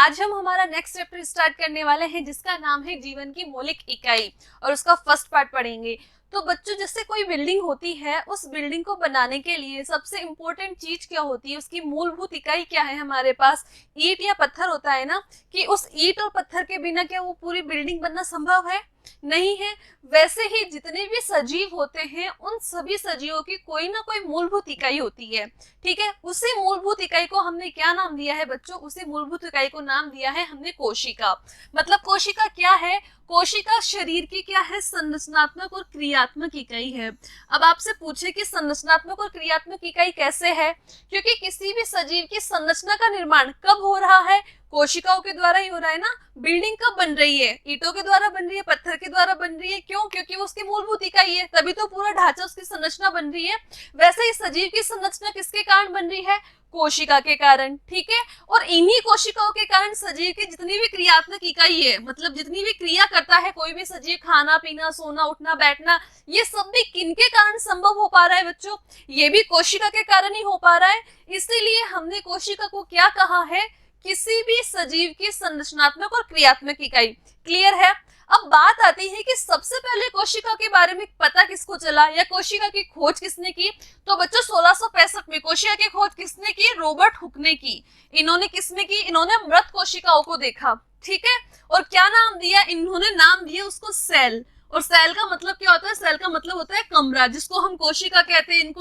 आज हम हमारा नेक्स्ट चैप्टर स्टार्ट करने वाले हैं जिसका नाम है जीवन की मौलिक इकाई और उसका फर्स्ट पार्ट पढ़ेंगे। तो बच्चों, जैसे कोई बिल्डिंग होती है, उस बिल्डिंग को बनाने के लिए सबसे इम्पोर्टेंट चीज क्या होती है, उसकी मूलभूत इकाई क्या है? हमारे पास ईंट या पत्थर होता है ना, कि उस ईंट और पत्थर के बिना क्या वो पूरी बिल्डिंग बनना संभव है? नहीं है। वैसे ही जितने भी सजीव होते हैं, उन सभी सजीवों की कोई ना कोई मूलभूत इकाई होती है। ठीक है, उसी मूलभूत इकाई को हमने क्या नाम दिया है बच्चों? उसी मूलभूत इकाई को नाम दिया है हमने कोशिका। मतलब कोशिका क्या है? कोशिका शरीर की क्या है? संरचनात्मक और क्रियात्मक इकाई है। अब आपसे पूछे कि संरचनात्मक और क्रियात्मक इकाई कैसे है, क्योंकि किसी भी सजीव की संरचना का निर्माण कब हो रहा है? कोशिकाओं के द्वारा ही हो रहा है ना। बिल्डिंग कब बन रही है? ईंटों के द्वारा बन रही है, पत्थर के द्वारा बन रही है। क्यों? क्योंकि वो उसकी मूलभूत इकाई है, तभी तो पूरा ढांचा, उसकी संरचना बन रही है। वैसे ही सजीव की संरचना किसके कारण बन रही है? कोशिका के कारण। ठीक है, और इन्हीं कोशिकाओं के कारण सजीव की जितनी भी क्रियात्मक इकाई है, मतलब जितनी भी क्रिया करता है कोई भी सजीव, खाना पीना, सोना उठना बैठना, ये सब भी किनके कारण संभव हो पा रहा है बच्चों? ये भी कोशिका के कारण ही हो पा रहा है। इसीलिए हमने कोशिका को क्या कहा है? किसी भी सजीव की संरचनात्मक और क्रियात्मक इकाई। क्लियर है? अब बात आती है कि सबसे पहले कोशिका के बारे में पता किसको चला या कोशिका की खोज किसने की? तो बच्चों 1665 में कोशिका की खोज किसने की? रॉबर्ट हुक ने की। इन्होंने किसमें की? इन्होंने मृत कोशिकाओं को देखा। ठीक है, और क्या नाम दिया? इन्होंने नाम दिया उसको सेल। और सेल का मतलब क्या होता है? सेल का मतलब होता है कमरा, जिसको हम कोशिका कहते हैं।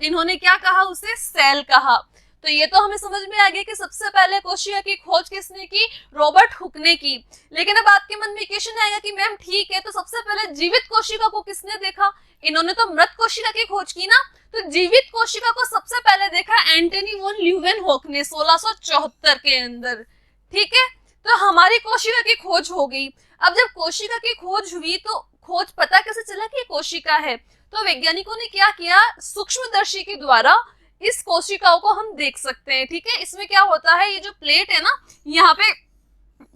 इन्होंने क्या कहा? उसे सेल कहा। तो ये तो हमें समझ में आ गया कि सबसे पहले कोशिका की खोज किसने की? रॉबर्ट हुक ने की। लेकिन अब आपके मन में क्वेश्चन आएगा कि मैम ठीक है, तो सबसे पहले जीवित कोशिका को किसने देखा? इन्होंने तो मृत कोशिका की खोज की ना। तो जीवित कोशिका को सबसे पहले देखा एंटनी वॉन ल्यूवेनहोक ने 1674 के अंदर। ठीक है, तो हमारी कोशिका की खोज हो गई। अब जब कोशिका की खोज हुई तो खोज पता कैसे चला कि कोशिका है? तो वैज्ञानिकों ने क्या किया? सूक्ष्मदर्शी के द्वारा इस कोशिकाओं को हम देख सकते हैं। ठीक है, इसमें क्या होता है, ये जो प्लेट है ना, यहाँ पे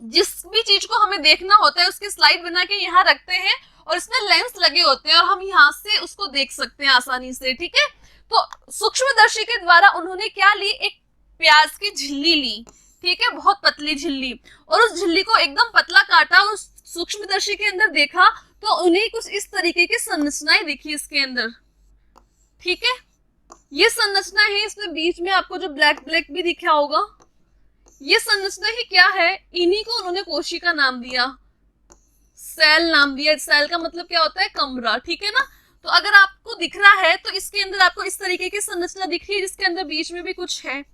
जिस भी चीज को हमें देखना होता है उसकी स्लाइड बना के यहाँ रखते हैं और इसमें लेंस लगे होते हैं और हम यहाँ से उसको देख सकते हैं आसानी से। ठीक है, तो सूक्ष्मदर्शी के द्वारा उन्होंने क्या ली? एक प्याज की झिल्ली ली। ठीक है, बहुत पतली झिल्ली, और उस झिल्ली को एकदम पतला काटा, उस सूक्ष्मदर्शी के अंदर देखा तो उन्हें कुछ इस तरीके की संरचनाएं दिखी इसके अंदर। ठीक है, ये संरचना है। इसमें बीच में आपको जो ब्लैक ब्लैक भी दिखा होगा, ये संरचना ही क्या है? इन्हीं को उन्होंने कोशिका नाम दिया, सेल नाम दिया। सेल का मतलब क्या होता है? कमरा। ठीक है ना, तो अगर आपको दिख रहा है तो इसके अंदर आपको इस तरीके की संरचना दिख रही है, जिसके अंदर बीच में भी कुछ है।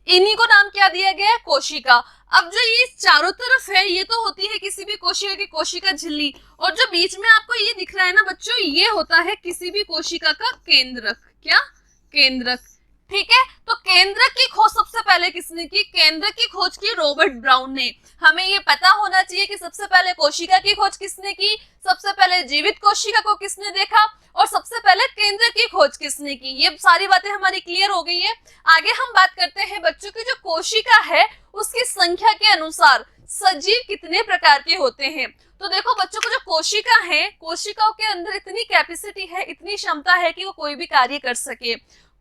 इन्हीं को नाम क्या दिया गया है? कोशिका। अब जो ये चारों तरफ है, ये तो होती है किसी भी कोशिका की कोशिका झिल्ली, और जो बीच में आपको ये दिख रहा है ना बच्चों, ये होता है किसी भी कोशिका का केंद्रक। क्या? केंद्रक। ठीक है, तो केंद्रक की खोज सबसे पहले किसने की? केंद्रक की खोज की रॉबर्ट ब्राउन ने। हमें ये पता होना चाहिए कि सबसे पहले कोशिका की खोज किसने की, सबसे पहले जीवित कोशिका को किसने देखा, और सबसे पहले केंद्रक की खोज किसने की। ये सारी बातें हमारी क्लियर हो गई है। आगे हम बात करते हैं बच्चों की जो कोशिका है उसकी संख्या के अनुसार सजीव कितने प्रकार के होते हैं। तो देखो बच्चों को, जो कोशिका है, कोशिकाओं के अंदर इतनी कैपेसिटी है, इतनी क्षमता है कि वो कोई भी कार्य कर सके।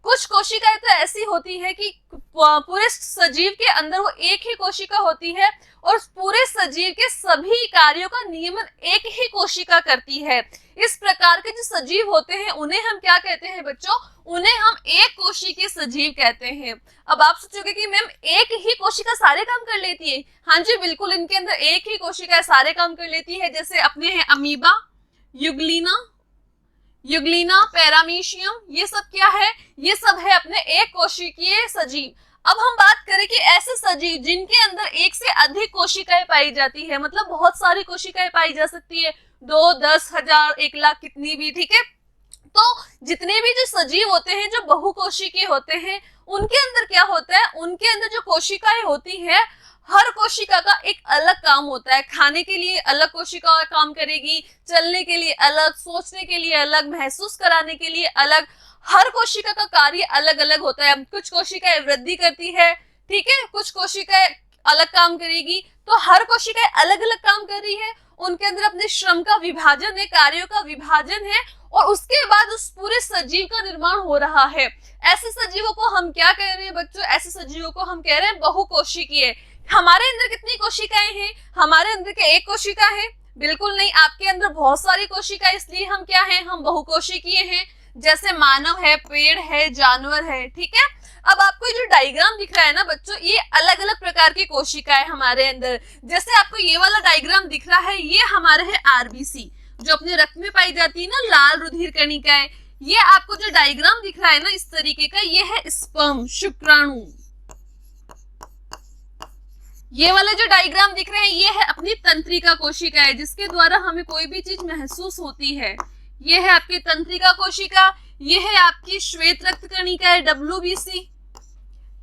कुछ कोशिकाएं तो ऐसी होती है कि पूरे सजीव के अंदर वो एक ही कोशिका होती है और पूरे सजीव के सभी कार्यों का नियमन एक ही कोशिका करती है। इस प्रकार के जो सजीव होते हैं उन्हें हम क्या कहते हैं बच्चों? उन्हें हम एक कोशिकीय सजीव कहते हैं। अब आप सोचोगे कि मैम एक ही कोशिका सारे काम कर लेती है? हाँ जी बिल्कुल, इनके अंदर एक ही कोशिका सारे काम कर लेती है। जैसे अपने हैं अमीबा, युग्लिना, पैरामीशियम, ये सब क्या है? ये सब है अपने एक कोशिकीय सजीव। अब हम बात करें कि ऐसे सजीव जिनके अंदर एक से अधिक कोशिकाएं पाई जाती है, मतलब बहुत सारी कोशिकाएं पाई जा सकती है, 2, 10, 1000, 1 लाख, कितनी भी। ठीक है, तो जितने भी जो सजीव होते हैं जो बहुकोशिकीय होते हैं, उनके अंदर क्या होता है? उनके अंदर जो कोशिकाएं होती है, हर कोशिका का एक अलग काम होता है। खाने के लिए अलग कोशिका काम करेगी, चलने के लिए अलग, सोचने के लिए अलग, महसूस कराने के लिए अलग। हर कोशिका का कार्य अलग अलग होता है। कुछ कोशिकाएं वृद्धि करती है, ठीक है, कुछ कोशिकाएं अलग काम करेगी। तो हर कोशिकाएं अलग अलग काम कर रही है, उनके अंदर अपने श्रम का विभाजन है, कार्यों का विभाजन है, और उसके बाद उस पूरे सजीव का निर्माण हो रहा है। ऐसे सजीवों को हम क्या कह रहे हैं बच्चों? ऐसे सजीवों को हम कह रहे हैं बहुकोशिकीय। हमारे अंदर कितनी कोशिकाएं हैं? हमारे अंदर क्या एक कोशिका है? बिल्कुल नहीं, आपके अंदर बहुत सारी कोशिकाएं, इसलिए हम क्या हैं, हम बहुकोशिकीय हैं। जैसे मानव है, पेड़ है, जानवर है, ठीक है। अब आपको जो डायग्राम दिख रहा है ना बच्चों, ये अलग अलग प्रकार की कोशिकाएं हमारे अंदर। जैसे आपको ये वाला डायग्राम दिख रहा है, ये हमारे है आरबीसी, जो अपने रक्त में पाई जाती है ना, लाल रुधिर कणिकाएं। ये आपको जो डायग्राम दिख रहा है ना इस तरीके का, ये है स्पर्म, शुक्राणु। ये वाला जो डायग्राम दिख रहे हैं, ये है अपनी तंत्रिका कोशिका है, जिसके द्वारा हमें कोई भी चीज महसूस होती है। ये है आपकी तंत्रिका कोशिका। ये है आपकी श्वेत रक्त कणिका है, WBC,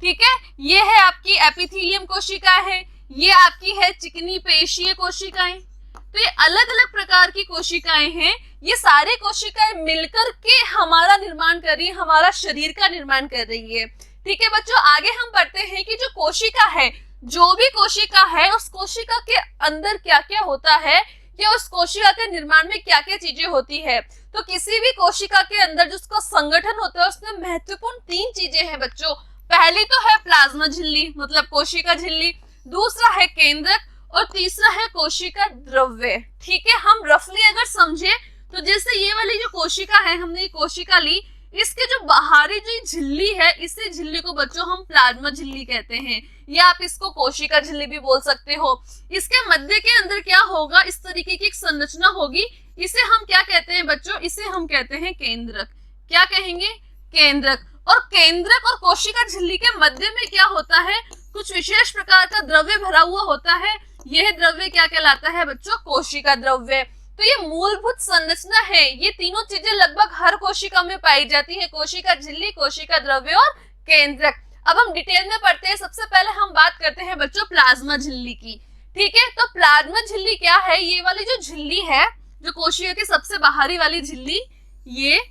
ठीक है। ये है आपकी एपिथेलियम कोशिका है। ये आपकी है चिकनी पेशीय कोशिकाएं। तो ये अलग अलग प्रकार की कोशिकाएं हैं। ये सारी कोशिकाएं मिलकर के हमारा निर्माण कर रही है, हमारा शरीर का निर्माण कर रही है, ठीक है बच्चों। आगे हम बढ़ते हैं कि जो कोशिका है, जो भी कोशिका है, उस कोशिका के अंदर क्या क्या होता है, या उस कोशिका के निर्माण में क्या क्या चीजें होती है। तो किसी भी कोशिका के अंदर जो उसका संगठन होता है, उसमें महत्वपूर्ण 3 चीजें हैं बच्चों। पहली तो है प्लाज्मा झिल्ली, मतलब कोशिका झिल्ली, दूसरा है केंद्रक, और तीसरा है कोशिका द्रव्य, ठीक है। हम रफली अगर समझे तो जैसे ये वाली जो कोशिका है, हमने ये कोशिका ली, इसके जो बाहरी जो झिल्ली है, इसी झिल्ली को बच्चों हम प्लाज्मा झिल्ली कहते हैं, या आप इसको कोशिका झिल्ली भी बोल सकते हो। इसके मध्य के अंदर क्या होगा, इस तरीके की एक संरचना होगी, इसे हम क्या कहते हैं बच्चों, इसे हम कहते हैं केंद्रक। क्या कहेंगे, केंद्रक। और केंद्रक और कोशिका झिल्ली के मध्य में क्या होता है, कुछ विशेष प्रकार का द्रव्य भरा हुआ होता है। यह द्रव्य क्या कहलाता है बच्चों, कोशिका द्रव्य। तो ये मूलभूत संरचना है, ये तीनों चीजें लगभग हर कोशिका में पाई जाती है, कोशिका झिल्ली, कोशिका द्रव्य और केंद्रक। अब हम डिटेल में पढ़ते हैं। सबसे पहले हम बात करते हैं बच्चों प्लाज्मा झिल्ली की, ठीक है। तो प्लाज्मा झिल्ली क्या है, ये वाली जो झिल्ली है, जो कोशिका की सबसे बाहरी वाली झिल्ली, ये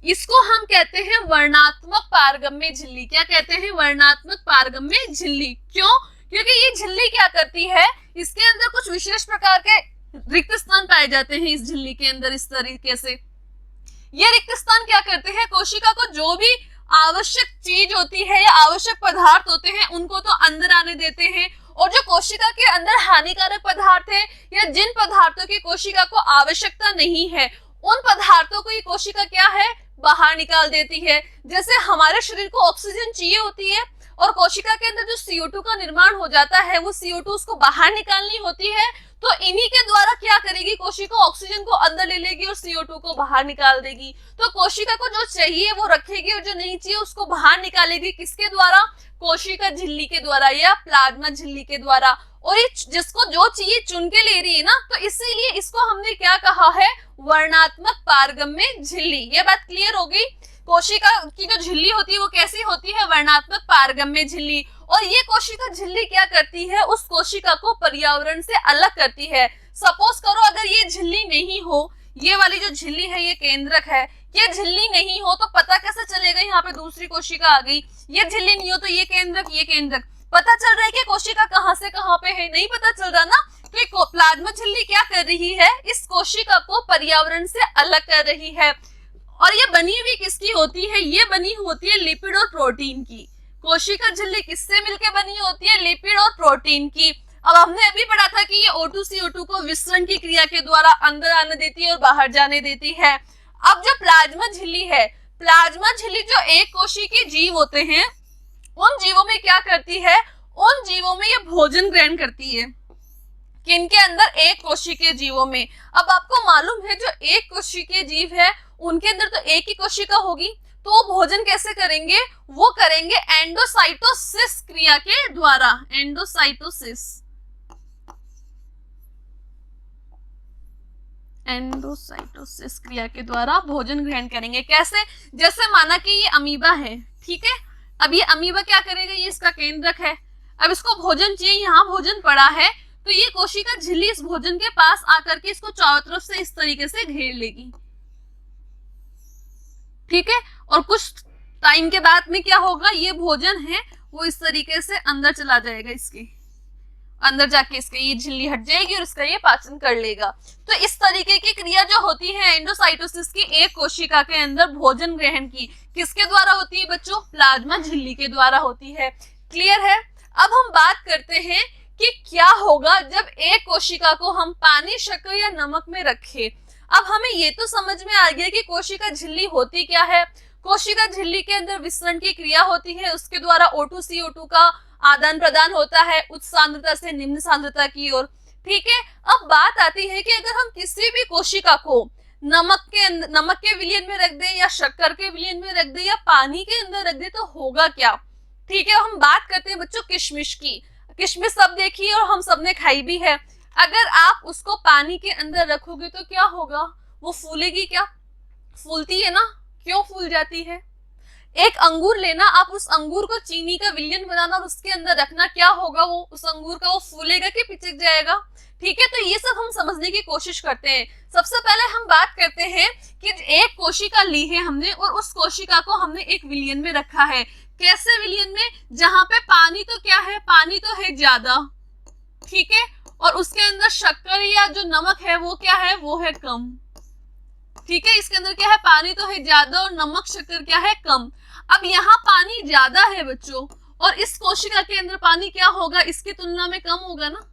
इसको हम कहते हैं वर्णात्मक पारगम्य झिल्ली। क्या कहते हैं, वर्णात्मक पारगम्य झिल्ली। क्यों, क्योंकि ये झिल्ली क्या करती है, इसके अंदर कुछ विशेष प्रकार के रिक्त स्थान पाए जाते हैं इस झिल्ली के अंदर। इस तरीके से ये रिक्त स्थान क्या करते हैं, कोशिका को जो भी आवश्यक चीज होती है या आवश्यक पदार्थ होते हैं, उनको तो अंदर आने देते हैं, और जो कोशिका के अंदर हानिकारक पदार्थ है या जिन पदार्थों की कोशिका को आवश्यकता नहीं है, उन पदार्थों को ये कोशिका क्या है, बाहर निकाल देती है। जैसे हमारे शरीर को ऑक्सीजन चाहिए होती है, और कोशिका के अंदर जो CO2 का निर्माण हो जाता है, वो CO2 उसको बाहर निकालनी होती है। तो इन्हीं के द्वारा क्या करेगी, कोशिका ऑक्सीजन को अंदर ले लेगी और CO2 को बाहर निकाल देगी। तो कोशिका को जो चाहिए वो रखेगी, और जो नहीं चाहिए उसको बाहर निकालेगी। किसके द्वारा, कोशिका झिल्ली के द्वारा या प्लाज्मा झिल्ली के द्वारा। और ये जिसको जो चाहिए चुन के ले रही है ना, तो इसीलिए इसको हमने क्या कहा है, वर्णात्मक पारगम्य झिल्ली। ये बात क्लियर हो गई। कोशिका की जो झिल्ली होती है वो कैसी होती है, वर्णात्मक पारगम्य झिल्ली। और ये कोशिका झिल्ली क्या करती है, उस कोशिका को पर्यावरण से अलग करती है। सपोज करो अगर ये झिल्ली नहीं हो, ये वाली जो झिल्ली है, ये केंद्रक है, ये झिल्ली नहीं हो तो पता कैसे चलेगा, यहाँ पे दूसरी कोशिका आ गई। ये झिल्ली नहीं हो तो ये केंद्रक, ये केंद्रक, पता चल रहा है कि कोशिका कहाँ से कहाँ पे है, नहीं पता चल रहा ना। तो प्लाज्मा झिल्ली क्या कर रही है, इस कोशिका को पर्यावरण से अलग कर रही है। और ये बनी हुई किसकी होती है, ये बनी होती है लिपिड और प्रोटीन की। कोशिका झिल्ली किससे मिलकर बनी होती है, लिपिड और प्रोटीन की। अब हमने अभी पढ़ा था कि ये O2CO2 को विसरण की क्रिया के द्वारा अंदर आने देती है और बाहर जाने देती है। अब जो प्लाज्मा झिल्ली है, प्लाज्मा झिल्ली जो एक कोशिकीय जीव होते हैं, उन जीवों में क्या करती है, उन जीवों में ये भोजन ग्रहण करती है। किनके अंदर, एक कोशिकीय जीवों में। अब आपको मालूम है जो एक कोशिकीय जीव है, उनके अंदर तो एक ही कोशिका होगी, तो वो भोजन कैसे करेंगे, वो करेंगे एंडोसाइटोसिस क्रिया के द्वारा। एंडोसाइटोसिस, एंडोसाइटोसिस क्रिया के द्वारा भोजन ग्रहण करेंगे। कैसे, जैसे माना कि ये अमीबा है, ठीक है। अब ये अमीबा क्या करेगा, ये इसका केंद्रक है, अब इसको भोजन चाहिए, यहाँ भोजन पड़ा है, तो ये कोशिका झिल्ली इस भोजन के पास आकर के इसको चारों तरफ से इस तरीके से घेर लेगी, ठीक है। और कुछ टाइम के बाद में क्या होगा, ये भोजन है वो इस तरीके से अंदर चला जाएगा, इसके अंदर जाके इसके ये झिल्ली हट जाएगी और इसका ये पाचन कर लेगा। तो इस तरीके की क्रिया जो होती है एंडोसाइटोसिस की, एक कोशिका के अंदर भोजन ग्रहण की, किसके द्वारा होती है बच्चों, प्लाज्मा झिल्ली के द्वारा होती है। क्लियर है। अब हम बात करते हैं क्या होगा जब एक कोशिका को हम पानी, शक्कर या नमक में रखें। अब हमें ये तो समझ में आ गया कि कोशिका झिल्ली होती क्या है। कोशिका झिल्ली के अंदर विसरण की क्रिया होती है, उसके द्वारा O2 CO2 का आदान प्रदान होता है उच्च सांद्रता से निम्न सांद्रता की ओर। ठीक है, अब बात आती है कि अगर हम किसी भी कोशिका को नमक के विलयन में रख दें या शक्कर के विलयन में रख दें या पानी के अंदर रख दें तो होगा क्या। ठीक है, हम बात करते हैं बच्चों किशमिश की। किशमिश सब देखी है और हम सबने खाई भी है। अगर आप उसको पानी के अंदर रखोगे तो क्या होगा, वो फूलेगी क्या? फूलती है ना, क्यों फूल जाती है? एक अंगूर लेना, आप उस अंगूर को चीनी का विलयन बनाना और उसके अंदर रखना, क्या होगा वो उस अंगूर का, वो फूलेगा कि पिचक जाएगा? ठीक है, तो ये सब हम समझने की कोशिश करते हैं। सबसे पहले हम बात करते हैं कि एक कोशिका ली है हमने और उस कोशिका को हमने एक विलयन में रखा है। कैसे विलयन में? जहां पे पानी तो क्या है, पानी तो है ज्यादा, ठीक है, और उसके अंदर शक्कर या जो नमक है वो क्या है, वो है कम। ठीक है, इसके अंदर क्या है, पानी तो है ज्यादा और नमक शक्कर क्या है, कम। अब यहाँ पानी ज्यादा है बच्चों और इस कोशिका के अंदर पानी क्या होगा, इसकी तुलना में कम होगा ना।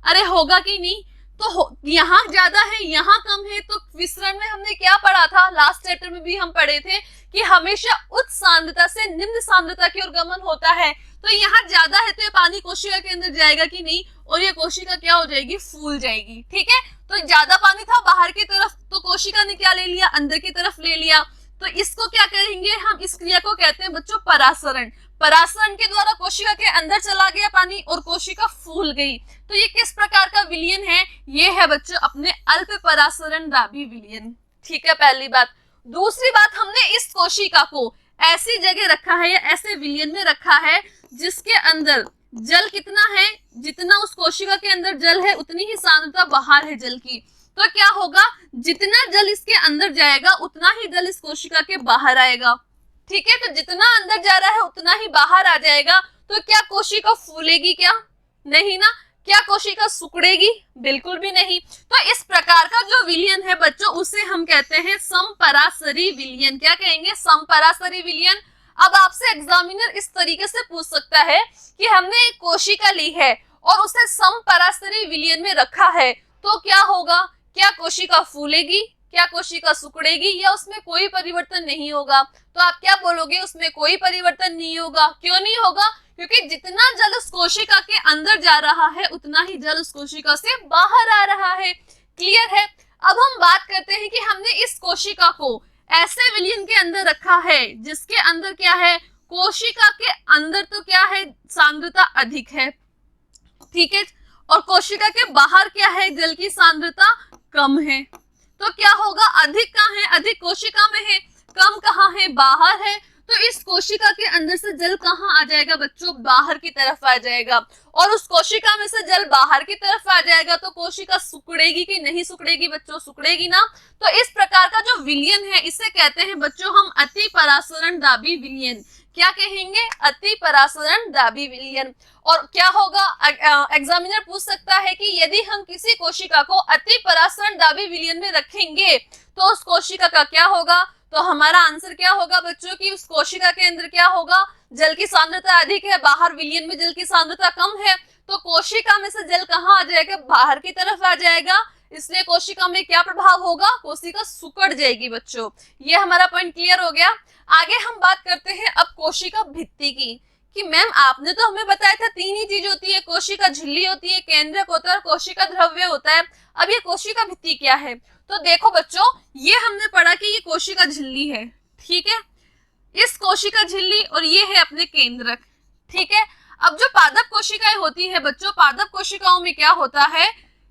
अरे होगा कि नहीं? तो यहाँ ज्यादा है यहाँ कम है, तो विसरण में हमने क्या पढ़ा था, लास्ट चैप्टर में भी हम पढ़े थे कि हमेशा उच्च सांद्रता से निम्न सांद्रता की ओर गमन होता है। तो यहाँ ज्यादा है तो ये पानी कोशिका के अंदर जाएगा कि नहीं, और ये कोशिका क्या हो जाएगी, फूल जाएगी। ठीक है, तो ज्यादा पानी था बाहर की तरफ, तो कोशिका ने क्या ले लिया, अंदर की तरफ ले लिया। तो इसको क्या करेंगे हम, इस क्रिया को कहते हैं बच्चों परासरण। परासरण के द्वारा कोशिका के अंदर चला गया पानी और कोशिका फूल गई। तो ये किस प्रकार का विलयन है, ये है बच्चों अपने अल्प परासरण दाबी विलयन। ठीक है, पहली बात। दूसरी बात, हमने इस कोशिका को ऐसी जगह रखा है या ऐसे विलयन में रखा है जिसके अंदर जल कितना है, जितना उस कोशिका के अंदर जल है उतनी ही सांद्रता बाहर है जल की। तो क्या होगा, जितना जल इसके अंदर जाएगा उतना ही जल इस कोशिका के बाहर आएगा। ठीक है, तो जितना अंदर जा रहा है उतना ही बाहर आ जाएगा। तो क्या कोशिका फूलेगी क्या? नहीं ना। क्या कोशिका सिकुड़ेगी? बिल्कुल भी नहीं। तो इस प्रकार का जो विलयन है बच्चों उसे हम कहते हैं समपरासरी विलयन। क्या कहेंगे, समपरासरी विलयन। अब आपसे एग्जामिनर इस तरीके से पूछ सकता है कि हमने एक कोशिका ली है और उसे समपरासरी विलयन में रखा है तो क्या होगा, क्या कोशिका फूलेगी, क्या कोशिका सिकुड़ेगी, या उसमें कोई परिवर्तन नहीं होगा? तो आप क्या बोलोगे, उसमें कोई परिवर्तन नहीं होगा। क्यों नहीं होगा? क्योंकि जितना जल उस कोशिका के अंदर जा रहा है उतना ही जल उस कोशिका से बाहर आ रहा है। क्लियर है। अब हम बात करते हैं कि हमने इस कोशिका को ऐसे विलयन के अंदर रखा है जिसके अंदर क्या है, कोशिका के अंदर तो क्या है, सांद्रता अधिक है। ठीक है, और कोशिका के बाहर क्या है, जल की सांद्रता कम है। तो क्या होगा, अधिक कहाँ है, अधिक कोशिका में है, कम कहाँ है, बाहर है। तो इस कोशिका के अंदर से जल कहाँ आ जाएगा बच्चों, बाहर की तरफ आ जाएगा। और उस कोशिका में से जल बाहर की तरफ आ जाएगा तो कोशिका सिकुड़ेगी कि नहीं सिकुड़ेगी बच्चों, सिकुड़ेगी ना। तो इस प्रकार का जो विलयन है इसे कहते हैं बच्चों हम अति परासरण दाबी विलयन। क्या कहेंगे, अति परासरण दाबी विलयन। और क्या होगा, एग्जामिनर पूछ सकता है कि यदि हम किसी कोशिका को अति परासरण दाबी विलयन में रखेंगे तो उस कोशिका का क्या होगा। तो हमारा आंसर क्या होगा बच्चों की, उस कोशिका के अंदर क्या होगा, जल की सांद्रता अधिक है, बाहर विलयन में जल की सांद्रता कम है। तो कोशिका में से जल कहाँ आ जाएगा, बाहर की तरफ आ जाएगा। इसलिए कोशिका में क्या प्रभाव होगा, कोशिका सिकुड़ जाएगी बच्चों। ये हमारा पॉइंट क्लियर हो गया। आगे हम बात करते हैं अब कोशिका भित्ति की, कि मैम आपने तो हमें बताया था तीन ही चीज होती है, कोशिका झिल्ली होती है, केंद्रक होता है और कोशिका द्रव्य होता है। अब ये कोशिका भित्ति क्या है, तो देखो बच्चों ये हमने पढ़ा कि ये कोशिका झिल्ली है। ठीक है, इस कोशिका झिल्ली और ये है अपने केंद्रक। ठीक है, अब जो पादप कोशिकाएं होती है बच्चों, पादप कोशिकाओं में क्या होता है,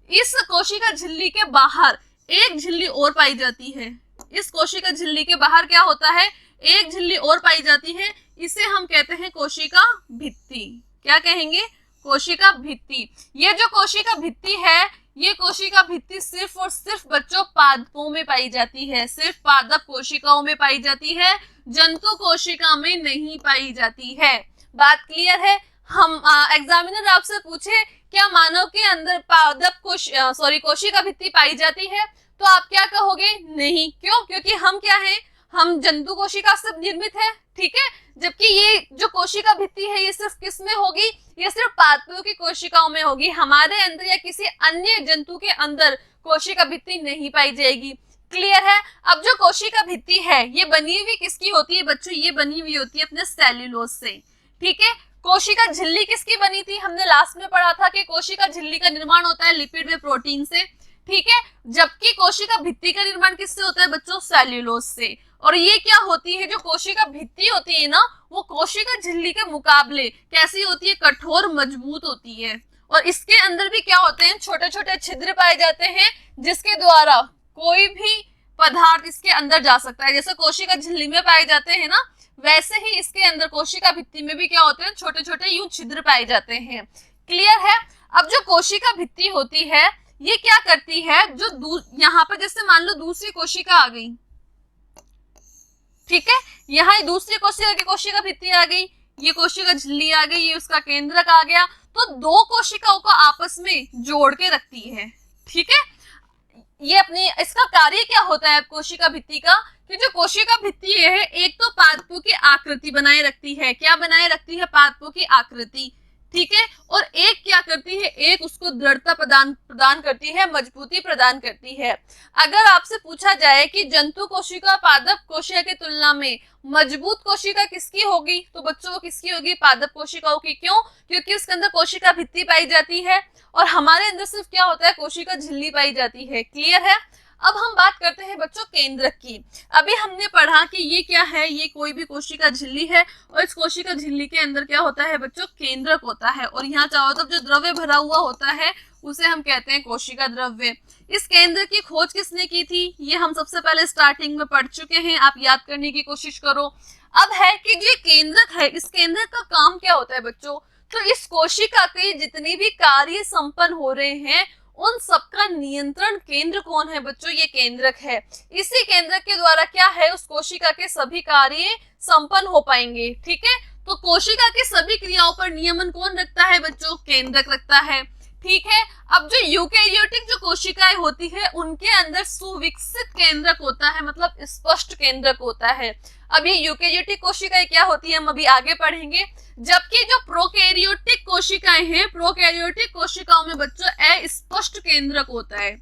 इस कोशिका झिल्ली के बाहर एक झिल्ली और पाई जाती है। इस कोशिका झिल्ली के बाहर क्या होता है, एक झिल्ली और पाई जाती है, इसे हम कहते हैं कोशिका भित्ति। क्या कहेंगे, कोशिका भित्ति। ये जो कोशिका भित्ति है, ये कोशिका भित्ति सिर्फ और सिर्फ बच्चों पादपों में पाई जाती है, सिर्फ पादप कोशिकाओं में पाई जाती है, जंतु कोशिका में नहीं पाई जाती है। बात क्लियर है। हम एग्जामिनर आपसे पूछे क्या मानव के अंदर पादप कोशिका भित्ति पाई जाती है, तो आप क्या कहोगे, नहीं। क्यों, क्योंकि हम क्या हैं, हम जंतु कोशिका से निर्मित है, ठीक है, जबकि ये जो कोशिका भित्ति है ये सिर्फ किस में होगी, ये सिर्फ पादपों की कोशिकाओं में होगी, हमारे अंदर या किसी अन्य जंतु के अंदर कोशिका भित्ति नहीं पाई जाएगी। क्लियर है। अब जो कोशिका भित्ति है ये बनी हुई किसकी होती है बच्चों, ये बनी हुई होती है अपने सेल्यूलोज से, ठीक है। कोशिका झिल्ली किसकी बनी थी, हमने लास्ट में पढ़ा था कि कोशिका झिल्ली का निर्माण होता है लिपिड व प्रोटीन से, ठीक है, जबकि कोशिका भित्ति का निर्माण किससे होता है बच्चों, सेल्यूलोज से। और ये क्या होती है, जो कोशिका भित्ति होती है ना वो कोशिका झिल्ली के मुकाबले कैसी होती है, कठोर मजबूत होती है। और इसके अंदर भी क्या होते हैं, छोटे छोटे छिद्र पाए जाते हैं जिसके द्वारा कोई भी पदार्थ इसके अंदर जा सकता है। जैसे कोशिका झिल्ली में पाए जाते हैं ना, वैसे ही इसके अंदर कोशिका भित्ति में भी क्या होते हैं, छोटे छोटे यूं छिद्र पाए जाते हैं। क्लियर है। अब जो कोशिका भित्ति होती है ये क्या करती है, जो यहाँ पर जैसे मान लो दूसरी कोशिका आ गई, ठीक है, यहाँ दूसरी कोशिका भित्ति आ गई, ये कोशिका झिल्ली आ गई, ये उसका केंद्रक आ गया, तो दो कोशिकाओं को आपस में जोड़ के रखती है, ठीक है। ये अपने इसका कार्य क्या होता है कोशिका भित्ति का, कि जो कोशिका भित्ति है एक तो पादपों की आकृति बनाए रखती है, क्या बनाए रखती है, पादपों की आकृति, ठीक है, और एक क्या करती है, एक उसको दृढ़ता प्रदान करती है, मजबूती प्रदान करती है। अगर आपसे पूछा जाए कि जंतु कोशिका पादप कोशिका की तुलना में मजबूत कोशिका किसकी होगी, तो बच्चों वो किसकी होगी, पादप कोशिकाओं की। क्यों, क्योंकि उसके अंदर कोशिका भित्ति पाई जाती है और हमारे अंदर सिर्फ क्या होता है, कोशिका झिल्ली पाई जाती है। क्लियर है। अब हम बात करते हैं बच्चों केंद्रक की। अभी हमने पढ़ा कि ये क्या है, ये कोई भी कोशिका झिल्ली है और इस कोशिका झिल्ली के अंदर क्या होता है बच्चों, केंद्रक होता है, और यहाँ चारों तरफ जो द्रव्य भरा हुआ होता है उसे हम कहते हैं कोशिका द्रव्य। इस केंद्र की खोज किसने की थी, ये हम सबसे पहले स्टार्टिंग में पढ़ चुके हैं, आप याद करने की कोशिश करो। अब है कि जो केंद्रक है, इस केंद्रक का काम क्या होता है बच्चों, तो इस कोशिका के जितने भी कार्य संपन्न हो रहे हैं उन सबका नियंत्रण केंद्र कौन है बच्चों, ये केंद्रक है। इसी केंद्रक के द्वारा क्या है, उस कोशिका के सभी कार्य संपन्न हो पाएंगे, ठीक है। तो कोशिका की सभी क्रियाओं पर नियमन कौन रखता है बच्चों, केंद्रक रखता है, ठीक है। अब जो यूकेरियोटिक जो कोशिकाएं होती है उनके अंदर सुविकसित केंद्रक होता है, मतलब स्पष्ट केंद्रक होता है। अब ये यूकेरियोटिक कोशिकाएं क्या होती है हम अभी आगे पढ़ेंगे, जबकि जो प्रोकैरियोटिक कोशिकाएं हैं, प्रोकैरियोटिक कोशिकाओं में बच्चों अस्पष्ट केंद्रक होता है।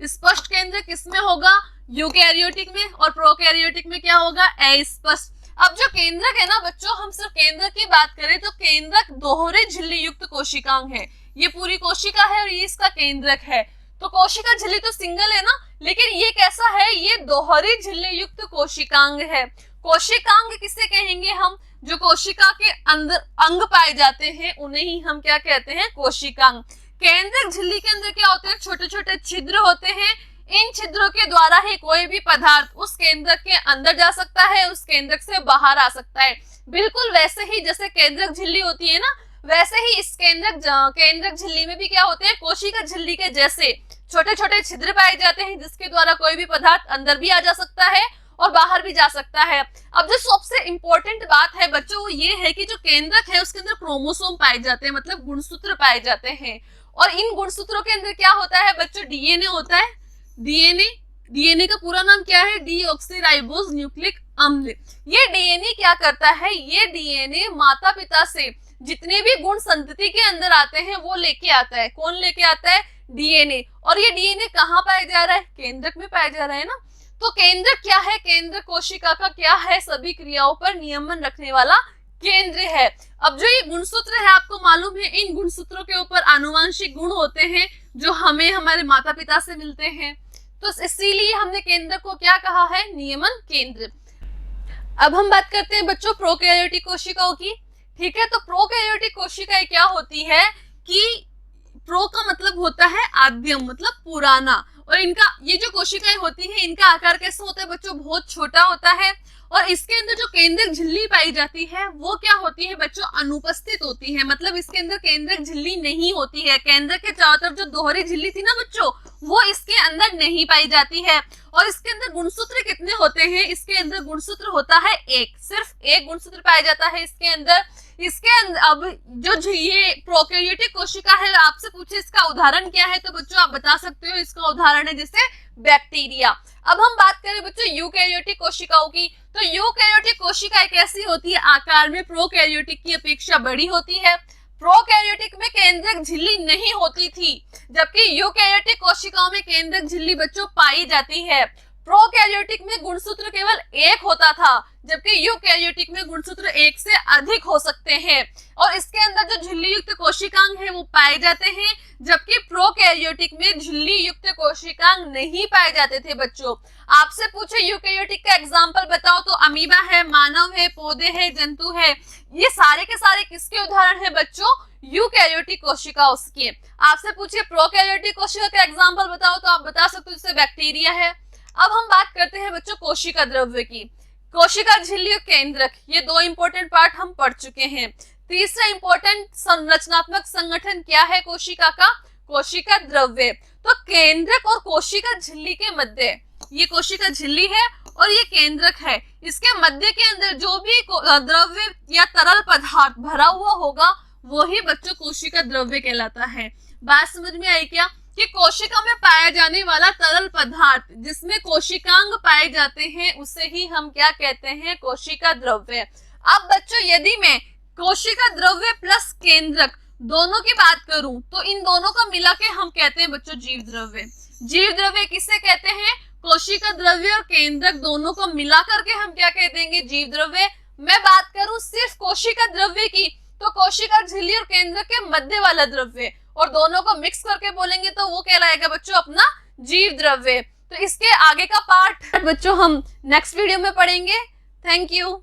स्पष्ट केंद्रक किसमें होगा, यूकेरियोटिक में, और प्रोकैरियोटिक में क्या होगा, अस्पष्ट। अब जो केंद्रक है ना बच्चों, हम सिर्फ केंद्रक की बात करें तो केंद्रक दोहरे झिल्ली युक्त कोशिकांग है। ये पूरी कोशिका है और ये इसका केंद्रक है। तो कोशिका झिल्ली तो सिंगल है ना, लेकिन ये कैसा है, ये दोहरी झिल्ली युक्त कोशिकांग है। कोशिकांग किसे कहेंगे हम, जो कोशिका के अंदर अंग पाए जाते हैं उन्हें ही हम क्या कहते हैं, कोशिकांग। केंद्रक झिल्ली के अंदर क्या होते हैं, छोटे छोटे छिद्र होते हैं, इन छिद्रों के द्वारा ही कोई भी पदार्थ उस केंद्रक के अंदर जा सकता है, उस केंद्रक से बाहर आ सकता है। बिल्कुल वैसे ही जैसे केंद्रक झिल्ली होती है ना, वैसे ही इस केंद्रक झिल्ली में भी क्या होते हैं, कोशिका झिल्ली के जैसे छोटे छोटे छिद्र पाए जाते हैं जिसके द्वारा कोई भी पदार्थ अंदर भी आ जा सकता है और बाहर भी जा सकता है। अब जो सबसे इंपॉर्टेंट बात है बच्चों वो ये है कि जो केंद्रक है उसके अंदर क्रोमोसोम पाए जाते हैं, मतलब गुणसूत्र पाए जाते हैं, और इन गुणसूत्रों के अंदर क्या होता है बच्चों, डीएनए होता है। डीएनए का पूरा नाम क्या है, डीऑक्सीराइबोज न्यूक्लिक अम्ल। ये डीएनए क्या करता है, ये डीएनए माता पिता से जितने भी गुण संतति के अंदर आते हैं वो लेके आता है। कौन लेके आता है, डीएनए। और ये डीएनए कहाँ पाया जा रहा है, केंद्रक में पाया जा रहा है ना। तो केंद्रक क्या है, केंद्र कोशिका का क्या है, सभी क्रियाओं पर नियमन रखने वाला केंद्र है। अब जो ये गुणसूत्र है आपको मालूम है, इन गुणसूत्रों के ऊपर आनुवांशिक गुण होते हैं जो हमें हमारे माता पिता से मिलते हैं, तो इसीलिए हमने केंद्र को क्या कहा है, नियमन केंद्र। अब हम बात करते हैं बच्चों प्रोकैरियोटिक कोशिकाओं की, ठीक है। तो प्रोकैरियोटिक कोशिकाएं क्या होती है कि प्रो का मतलब होता है आद्यम, मतलब पुराना, और इनका ये जो कोशिकाएं होती हैं इनका आकार कैसा होता है बच्चों, बहुत छोटा होता है। और इसके अंदर जो केंद्रक झिल्ली पाई जाती है वो क्या होती है बच्चों, अनुपस्थित होती है, मतलब इसके अंदर केंद्रक झिल्ली नहीं होती है। केंद्रक के चारों तरफ जो दोहरी झिल्ली थी ना बच्चों वो इसके अंदर नहीं पाई जाती है। और इसके अंदर गुणसूत्र कितने होते हैं, इसके अंदर गुणसूत्र होता है एक, सिर्फ एक गुणसूत्र पाया जाता है इसके अंदर। अब जो ये प्रोकैरियोटिक कोशिका है, आपसे पूछे इसका उदाहरण क्या है तो बच्चों आप बता सकते हो, इसका उदाहरण है जैसे बैक्टीरिया। अब हम बात करें बच्चों यूकैरियोटिक कोशिकाओं की, तो यूकैरियोटिक कोशिका एक ऐसी होती है आकार में प्रोकैरियोटिक की अपेक्षा बड़ी होती है। प्रोकैरियोटिक में केंद्रक झिल्ली नहीं होती थी, जबकि यूकैरियोटिक कोशिकाओं में केंद्रक झिल्ली बच्चों पाई जाती है। प्रोकैरियोटिक में गुणसूत्र केवल एक होता था, जबकि यूकैरियोटिक में गुणसूत्र एक से अधिक हो सकते हैं, और इसके अंदर जो झिल्ली युक्त कोशिकांग है वो पाए जाते हैं, जबकि प्रोकैरियोटिक में झिल्ली युक्त कोशिकांग नहीं पाए जाते थे। बच्चों आपसे पूछे यूकैरियोटिक का एग्जाम्पल बताओ, तो अमीबा है, मानव है, पौधे है, जंतु है, ये सारे के सारे किसके उदाहरण है बच्चों? यूकैरियोटिक कोशिका उसकी। आपसे पूछिए प्रोकैरियोटिक कोशिका का एग्जाम्पल बताओ, तो आप बता सकते हो जैसे बैक्टीरिया है। अब हम बात करते हैं बच्चों कोशिका द्रव्य की। कोशिका झिल्ली और केंद्रक, ये दो इंपॉर्टेंट पार्ट हम पढ़ चुके हैं। तीसरा इंपॉर्टेंट संरचनात्मक संगठन क्या है कोशिका का? कोशिका द्रव्य। तो केंद्रक और कोशिका झिल्ली के मध्य, ये कोशिका झिल्ली है और ये केंद्रक है, इसके मध्य के अंदर जो भी द्रव्य या तरल पदार्थ भरा हुआ होगा वही बच्चों कोशिका द्रव्य कहलाता है। बात समझ में आई क्या? कि कोशिका में पाया जाने वाला तरल पदार्थ जिसमें कोशिकांग पाए जाते हैं उसे ही हम क्या कहते हैं? कोशिका द्रव्य। अब बच्चों यदि मैं कोशिका द्रव्य प्लस केंद्रक दोनों की बात करूं तो इन दोनों को मिला के हम कहते हैं बच्चों जीव द्रव्य। जीव द्रव्य किसे कहते हैं? कोशिका द्रव्य और केंद्रक दोनों को मिला करके हम क्या कह देंगे? जीव द्रव्य। मैं बात करूं सिर्फ कोशिका द्रव्य की, तो कोशिका झिल्ली और केंद्रक के मध्य वाला द्रव्य, और दोनों को मिक्स करके बोलेंगे तो वो कहलाएगा बच्चों अपना जीव द्रव्य। तो इसके आगे का पार्ट बच्चों हम नेक्स्ट वीडियो में पढ़ेंगे। Thank you.